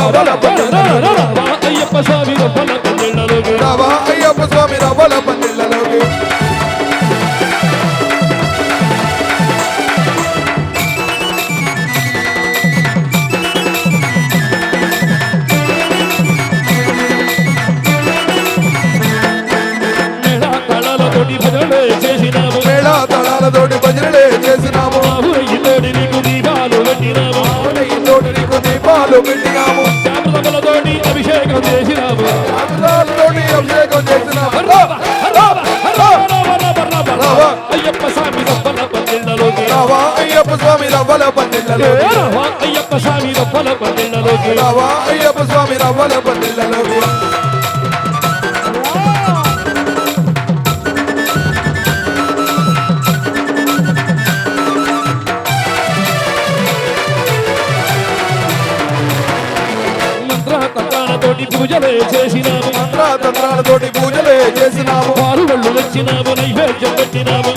రవ్వల అయ్యప్ప స్వామి రవ్వల పందిళ్ళలోకి అయ్యప్ప స్వామి రవ్వల పందిళ్ళలోకి మేళా తాళాలతోటి భజనలే చేసినాము తోటి నీకు దీపాలు పెట్టినాము తోటి నీకు దీపాలు పెట్టినాము తోటి అభిషేకం చేసినాము అభిషేకం చేసినాము అయ్యప్ప స్వామి రవ్వల పందిళ్ళలోకి అయ్యప్ప స్వామి రవ్వల పందిళ్ళలోకి అయ్యప్ప స్వామి రవ్వల పందిళ్ళలోకి అయ్యప్ప స్వామి రవ్వల పందిళ్ళలోకి తోటి పూజలే చేసినాము మంత్రాతంత్రాలతోటి పూజలే చేసినాము పారువళ్ళు తెచ్చినాము నైవేద్యం పెట్టినాము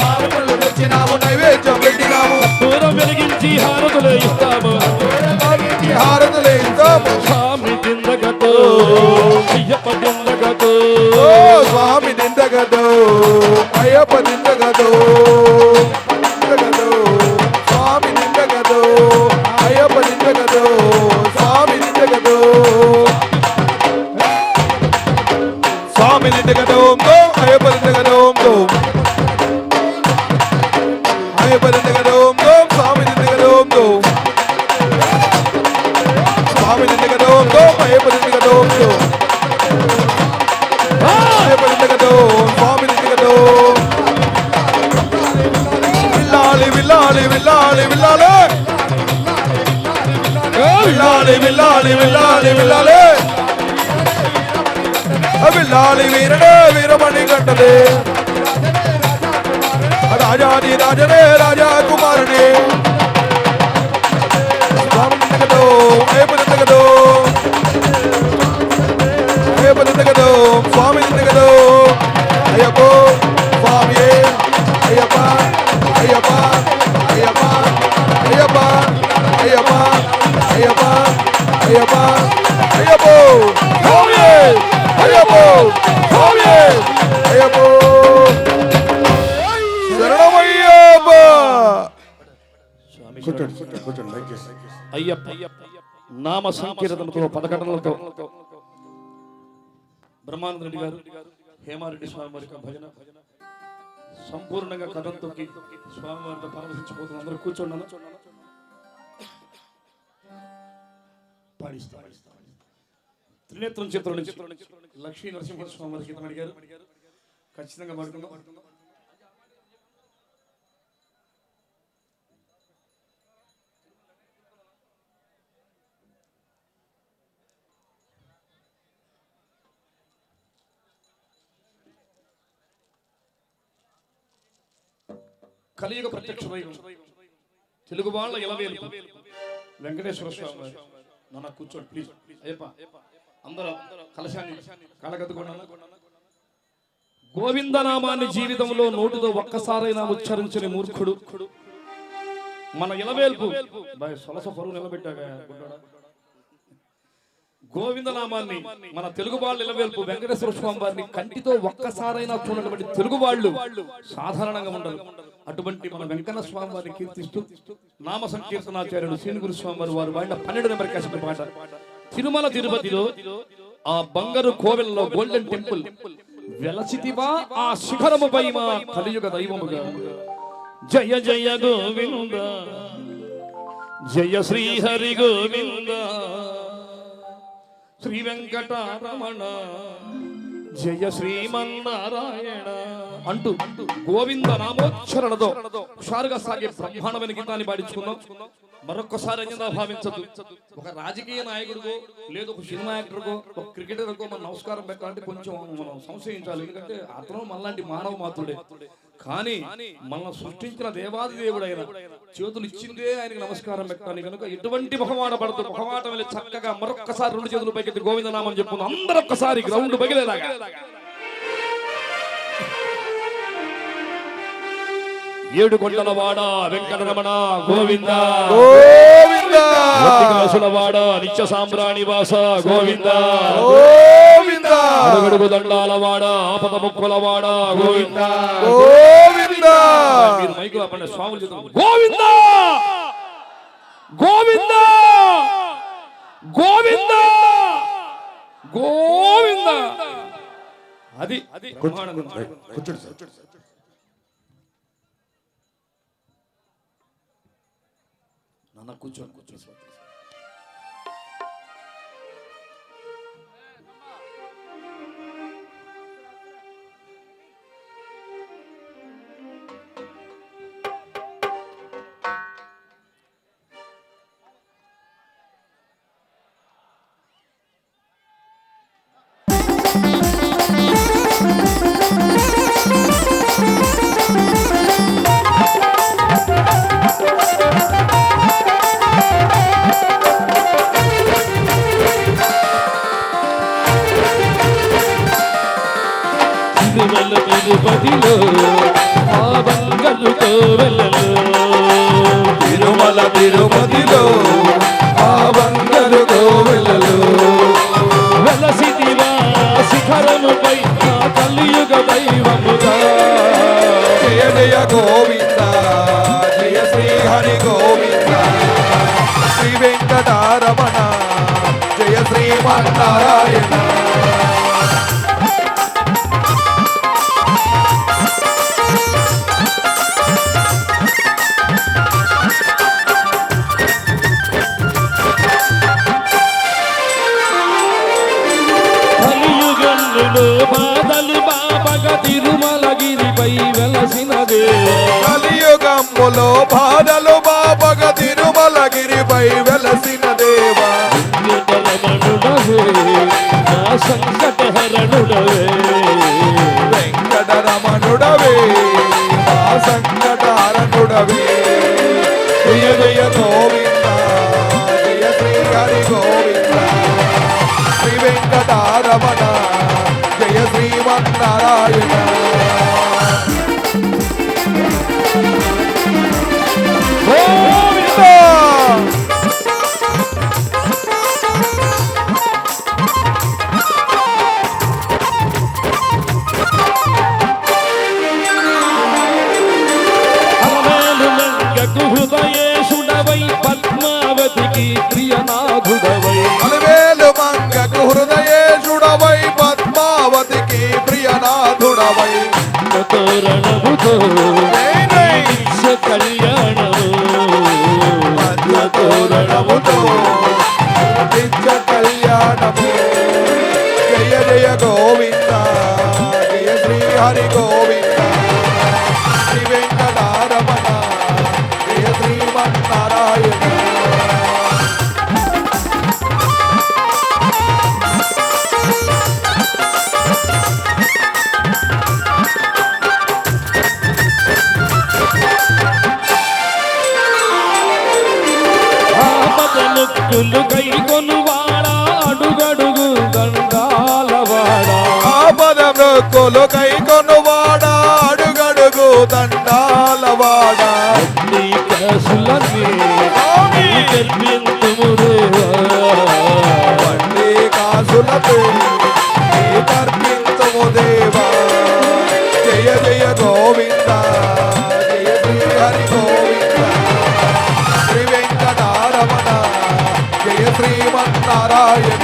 నైవేద్యం పెట్టినాము దూరం వెలిగించి హారతులే ఇస్తాము స్వామి తిందగతో అయ్యప్ప తిందగతో స్వామి నిందగదో అయ్యప్ప నిందగదో స్వామి నిందగదో అయ్యప్ప నిందగదో స్వామి నిందగదో స్వామి నిందగదో అయ్యప్ప నిందగదో అయ్యప్ప నిందగదో స్వామి నిందగదో స్వామి నిందగదో అయ్యప్ప నిందగదో అయ్యప్ప నిందగదో స్వామి నిందగదో విల్లాలి విల్లాలి విల్లాలి విల్లాలి విల్లాలి విల్లాలి విల్లాలి విల్లాలి విల్లాలి వీరనే వీరమణి గంటదే రాజాది రాజనే రాజా కుమారుని స్వామి నిందగదో అయ్యప్ప నిందగదో అయ్యప్ప నిందగదో స్వామి నిందగదో అయ్యప్ప స్వామి అయ్యప్ప అయ్యప్ప అయ్యప్ప అయ్యప్ప అయ్యప్ప అయ్యప్ప అయ్యప్ప అయ్యప్ప స్వామి అయ్యప్ప స్వామి అయ్యప్ప శరణమయ్యప్ప అయ్యప్ప నామ సంకీర్తనతో పదకటనలతో బ్రహ్మానంద రెడ్డి గారు హేమారెడ్డి స్వామి వారి భజన సంపూర్ణంగా కథంతో స్వామి వారితో పరమశించిపోతున్న అందరూ కూర్చోండి పాడిస్తా త్రినేత్రం చిత్రం నుంచి లక్ష్మీ నరసింహస్వామి వారి గీతం అడిగారు ఖచ్చితంగా పాడుకుందాం కలియుగ ప్రత్యక్ష తెలుగు వాళ్ళ ఇలవేలు వెంకటేశ్వర స్వామి నాన్న కూర్చోండి ప్లీజ్ అయ్యప్ప అందరూ కలశాన్ని కళగద్దుకున్నాను గోవిందనామాన్ని జీవితంలో నోటితో ఒక్కసారైనా ఉచ్చరించని మూర్ఖుడు మన ఇలవేల్పు సొలస పరువు నిలబెట్టాగా గోవిందనామాన్ని మన తెలుగు వాళ్ళు ఇలవేల్పు వెంకటేశ్వర స్వామి వారిని కంటితో ఒక్కసారైనా చూడటువంటి తెలుగు వాళ్ళు సాధారణంగా ఉండరు. అటువంటి మన వెంకన్న స్వామి వారిని కీర్తిస్తూ నామ సంకీర్తనాచార్యుడు శ్రీనిగురు స్వామి వారు వారు వాడిన 12 నెంబర్ క్యాసెట్ పాట తిరుమల తిరుపతిలో ఆ బంగారు కోవెలలో గోల్డెన్ టెంపుల్ వెలసితివా ఆ శిఖరముపై మా కలియుగ దైవముగా జయ జయ గోవింద జయ శ్రీ హరి గోవింద శ్రీ వెంకటరమణ జయ శ్రీమన్నారాయణ అంటూ గోవింద నామోచ్చరణతో హుషారుగా సాగే బ్రహ్మాండమైన గీతాన్ని పాడించుకుందాం. మరొక్కసారి అన్యంగా భావించదు. ఒక రాజకీయ నాయకుడికో లేదు ఒక సినిమా యాక్టర్కో ఒక క్రికెటర్కో మనం నమస్కారం పెట్టాలంటే కొంచెం మనం సంశయించాలి. ఎందుకంటే అతను మనలాంటి మానవ మాత్రుడే. కానీ మనం సృష్టించిన దేవాది దేవుడైన చేతులు ఇచ్చిందే ఆయనకి నమస్కారం పెట్టాలి కనుక ఎటువంటి మొహమాట పడుతూ మొహమాట వెళ్ళి చక్కగా మరొక్కసారి 2 చేతులు పైకెత్తి గోవిందనామం చెప్పుకుందాం. అందరూ ఒక్కసారి గ్రౌండ్ పగిలేలాగా ఏడు కొండలవాడ వెంకటరమణ గోవింద గోవింద వాడ నిత్య సాంబ్రాణి వాస గోవింద గోవింద అడుగడుగు దండాలవాడ ఆపద ముక్కులవాడ గోవింద గోవింద మీరు మైకులు అప్పండి స్వాములు చేతులు గోవింద గోవింద గోవింద గోవింద అది కూర్చోండి సార్. నాన్న కూర్చోండి కూర్చోండి తిరుపతిలో ఆ బంగలు కోవెలలో తిరుమల తిరుపతిలో ఆ బంగారు కోవెలలో వెలసిదివా శిఖరముపై ఆ కలియుగ దైవముగా జయ జయ గోవింద జయ శ్రీ హరి గోవింద శ్రీ వెంకటారమణ జయ శ్రీమన్నారాయణ కలియుగంలో బాధలు బాబగ తిరుమలగిరిపై వెలసిన దేవా కలియుగంబులో బాధలు బాబగ తిరుమలగిరిపై వెలసిన దేవా వెంకటరమణుడవే నా సంకటహరణుడవే వెంకటరమణుడవే మా సంకటారణుడవే జయ జయ గోవింద జయ శ్రీ హరి గోవింద శ్రీ వెంకటారమణ జయ శ్రీమన్నారాయణ గోవింద అలమేలు లంకకు హృదయేశుడవై పద్మావతికి ప్రియనాథుడవై అలవేలు మంగకు హృదయేశుడవై పద్మావతికి ప్రియనాథుడవై తోరణముతో నిత్య కళ్యాణము తోరణముతో నిత్య కళ్యాణము జయ జయ గోవింద జయ శ్రీ హరి గోవింద శ్రీ వెంకటారమణ జయ శ్రీమన్నారాయణ ముక్కులు కై కొనువాడా అడుగడుగు దండాలవాడా ఆపద మృక్కులు కై కొనువాడా అడుగడుగు దండాలవాడా నీ కాసులన్నీ తెప్పింతుము వండి కాసులతో నీ తర్పించము దేవా జయ జయ గోవింద జయ శ్రీ హరి గోవింద శ్రీ వెంకటారమణ జయ శ్రీమన్నారాయణ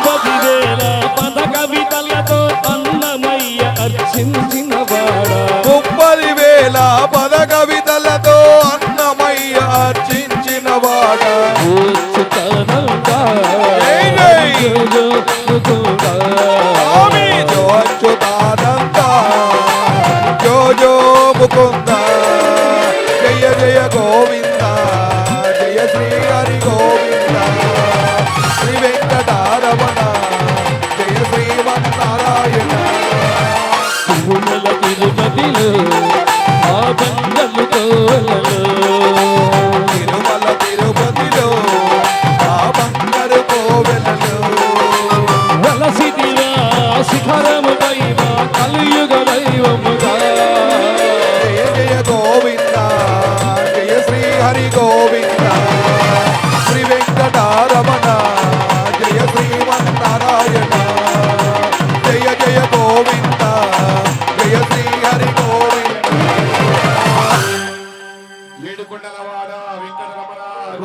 పదివేల పద కవితలతో అన్నమయ్య అర్చించిన వాడా 30,000 పద కవితలతో అన్నమయ్య అర్చించిన వాడ కూర్చుతానంగా స్వామి జో అచ్యుతానంద జో జో ముకుంద జయ జయ గోవింద జయ శ్రీ హరి గోవింద శ్రీ వెంకటారమణ జయ శ్రీమన్నారాయణ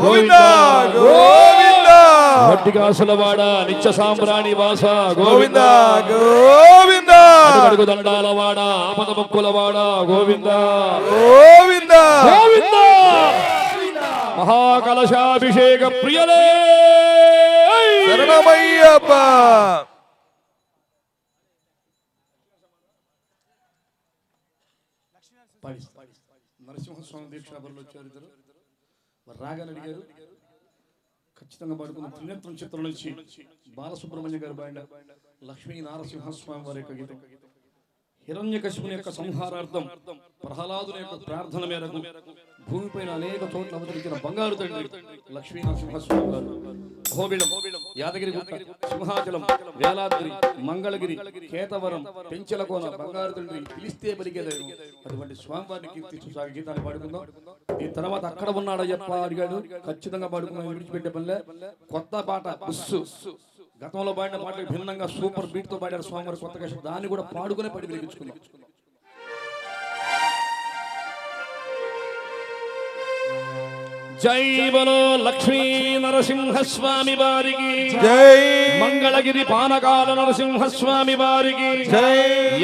గోవింద గోవింద వడ్డికాసులవాడ నిత్య సాంబ్రాణి వాస గోవింద గోవింద గోవింద అడుగడుగు దండాలవాడ ఆపద ముక్కులవాడ గోవింద గోవింద గోవింద మహాకలశాభిషేక ప్రియలే శరణమయ్యప్ప నరసింహస్వామి దీక్షాపరులు వచ్చారు ఇద్దరు మరి రాగానే అడిగారు ఖచ్చితంగా పడుకున్న త్రినేత్రం చిత్రం నుంచి బాలసుబ్రహ్మణ్య గారు బాండ లక్ష్మీ నారసింహస్వామి వారి యొక్క గీతం హిరణ్యకశిపుని యొక్క సంహారార్థం ప్రహ్లాదుని యొక్క ప్రార్థన మేరకు భూమిపైన అనేక చోట్ల అవతరించిన బంగారు తండ్రి లక్ష్మీ నరసింహస్వామి గారు అహోబిళం, యాదగిరి గుట్ట, సింహాచలం, వేలాద్రి, మంగళగిరి, కేతవరం, పెంచలకోన బంగారు తండ్రి పిలిస్తే పలికే దైవం అటువంటి స్వామివారిని కీర్తిస్తూ సాగి గీతాన్ని పాడుకుందాం. ఈ తర్వాత అక్కడ ఉన్నాడయ్యప్ప అడిగాడు. ఖచ్చితంగా పాడుకున్నాం, విడిచిపెట్టే పనిలే. కొత్త పాట బుస్సు గతంలో పాడిన పాటలకు భిన్నంగా సూపర్ బీట్ తో పాడారు స్వామివారి కొత్త కష్టం, దాన్ని కూడా పాడుకునే పడి వెలిగించుకున్నాం. జై బలో లక్ష్మీ నరసింహస్వామి వారికి జై మంగళగిరి పానకాల నరసింహస్వామి వారికి జై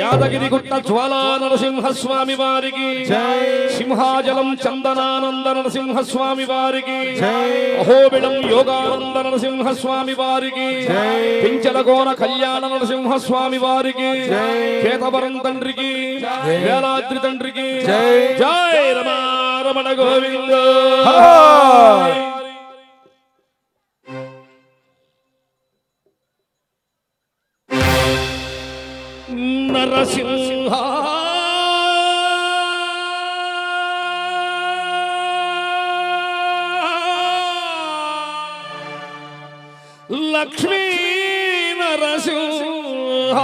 యాదగిరి గుట్ట జ్వాలా నరసింహస్వామి వారికి జై సింహాచలం చందనానంద నరసింహస్వామి వారికి జై అహోబిళం యోగానంద నరసింహస్వామి వారికి జై పించలకోన కళ్యాణ నరసింహస్వామి వారికి జై కేతవరం తండ్రికి వేలాద్రి తండ్రికి జై జై రమా రమణ గోవింద నరసింహ లక్ష్మీ నరసింహ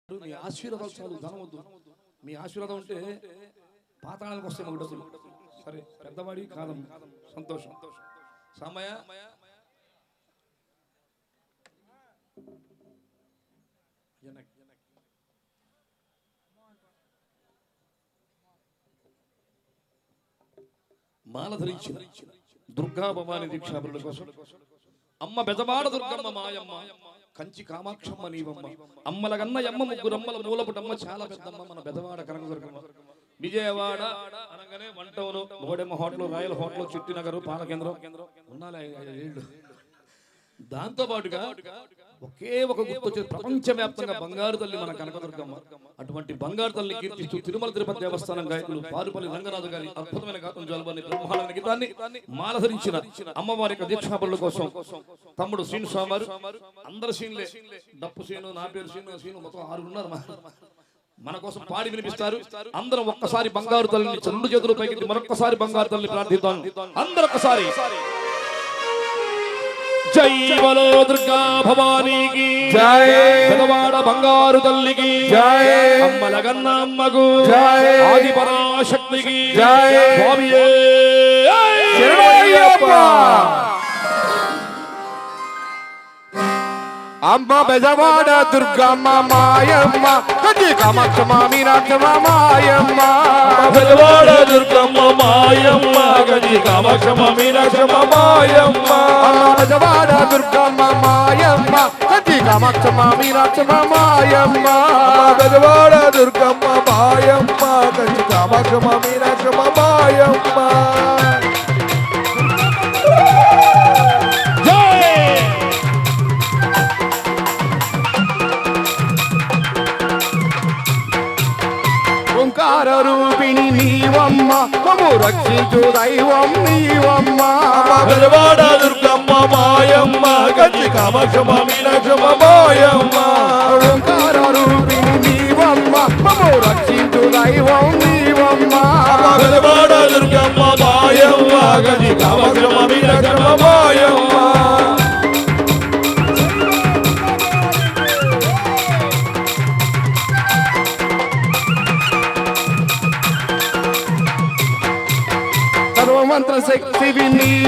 మీ ఆశీర్వాదాలు చాలు, ధనం వద్దు. మీ ఆశీర్వాదం ఉంటే పాతాళానికి వస్తాయి మాకు డబ్బులు. సరే పెద్దవాడి కాదం, సంతోషం. సమయ మాల ధరించిన దుర్గా భవాని దీక్షాపరుల కోసం అమ్మ బెజవాడ దుర్గమ్మ మాయమ్మ, కంచి కామాక్షమ్మ నీవమ్మ, అమ్మల గన్నయమ్మ, ముగ్గురమ్మల మూలపుటమ్మ, చాలా పెద్దమ్మ మన బెజవాడ కనకదుర్గమ్మ. విజయవాడ అనగానే one town, Modemma hotel, Royal hotel, Chittinagar, పాలకేంద్రం ఉన్నాలే 5 ఏళ్ళు. దాంతో పాటుగా ఒకే ఒక గుర్తొచ్చేది, ప్రపంచవ్యాప్తంగా బంగారు తల్లి మన కనకదుర్గమ్మ. అటువంటి బంగారు తల్లిని కీర్తిస్తూ తిరుమల తిరుపతి దేవస్థానం గాయకులు పారుపల్లి రంగనాథు గారి అద్భుతమైన గాతం జల్బని బ్రహ్మాండ గీతాన్ని మాలధరించిన అమ్మవారి యొక్క దీక్షాపరుల కోసం తమ్ముడు శ్రీను స్వామి వారు, అందరు సీన్లే, డప్పు సీను, నా పేరు సీను, మొత్తం 6 ఉన్నారు మన కోసం పాడి వినిపిస్తారు. అందరం ఒక్కసారి బంగారు తల్లిని 2 చేతులు పైకి మరొక్కసారి బంగారు తల్లిని ప్రార్థిద్దాం. అందరూ ఒక్కసారి జై బలో దుర్గా భవానీకి జై, బెజవాడ బంగారు తల్లికి జై, అమ్మల గన్న అమ్మకు జై, ఆది పరాశక్తికి జై, స్వామియే శరణయ్యప్ప. అమ్మ బెజవాడ దుర్గమ్మ మాయమ్మ, కంచి కామాక్షమ్మ మీనాక్షమ్మ మాయమ్మ. బెజవాడ దుర్గమ్మ మాయమ్మ, కంచి కామాక్షమ్మ మీనాక్షమ్మ మాయమ్మ. అమ్మ బెజవాడ దుర్గమ్మ మాయమ్మ, కంచి కామాక్షమ్మ మీనాక్షమ్మ మాయమ్మ. బెజవాడ దుర్గమ్మ మాయమ్మ, కంచి కామాక్షమ్మ మీనాక్షమ్మ మాయమ్మ. ఓంకార రూపిణి నీవమ్మ, మమ్ము రక్షించు దైవం నీవమ్మ. బెజవాడ దుర్గమ్మ మాయమ్మ, కంచి కామాక్షమ్మ మీనాక్షమ్మ మాయమ్మ. ఓంకార రూపిణి నీవమ్మ, మమ్ము రక్షించు దైవం నీవమ్మ. బెజవాడ దుర్గమ్మ మాయమ్మ, కంచి కామాక్షమ్మ మీనాక్షమ్మ మాయమ్మ. సర్వమంత్ర శక్తివి నీవు.